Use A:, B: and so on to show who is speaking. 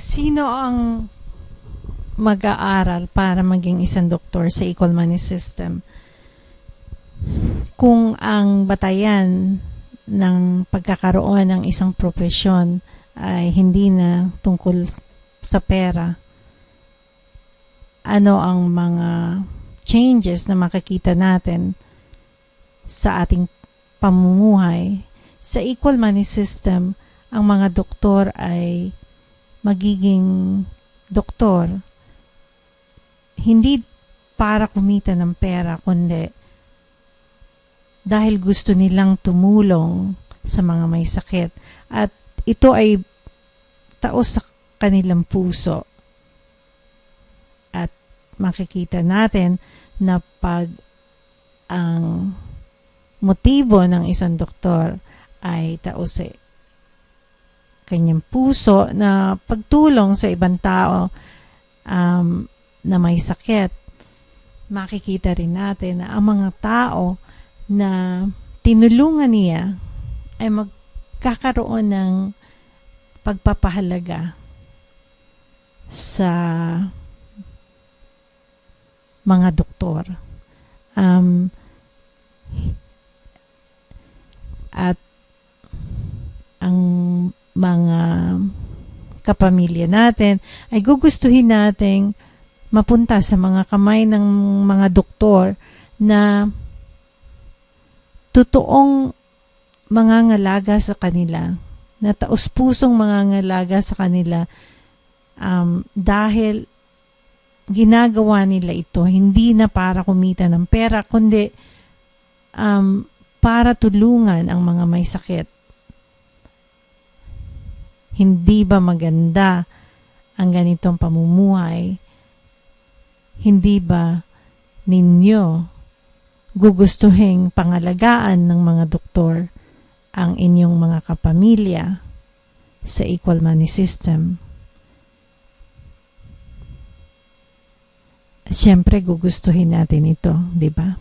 A: Sino ang mag-aaral para maging isang doktor sa equal money system? Kung ang batayan ng pagkakaroon ng isang propesyon ay hindi na tungkol sa pera, ano ang mga changes na makikita natin sa ating pamumuhay? Sa equal money system, ang mga doktor ay magiging doktor hindi para kumita ng pera, kundi dahil gusto nilang tumulong sa mga may sakit. At ito ay taos sa kanilang puso. At makikita natin na pag ang motibo ng isang doktor ay taos sa kanyang puso na pagtulong sa ibang tao na may sakit, makikita rin natin na ang mga tao na tinulungan niya ay magkakaroon ng pagpapahalaga sa mga doktor. At ang mga kapamilya natin ay gugustuhin nating mapunta sa mga kamay ng mga doktor na totoong mangangalaga sa kanila, na taos-pusong mangangalaga sa kanila, dahil ginagawa nila ito hindi na para kumita ng pera, kundi para tulungan ang mga may sakit. Hindi ba maganda ang ganitong pamumuhay? Hindi ba ninyo gugustuhin pangalagaan ng mga doktor ang inyong mga kapamilya sa equal money system? Siyempre, gugustuhin natin ito, di ba?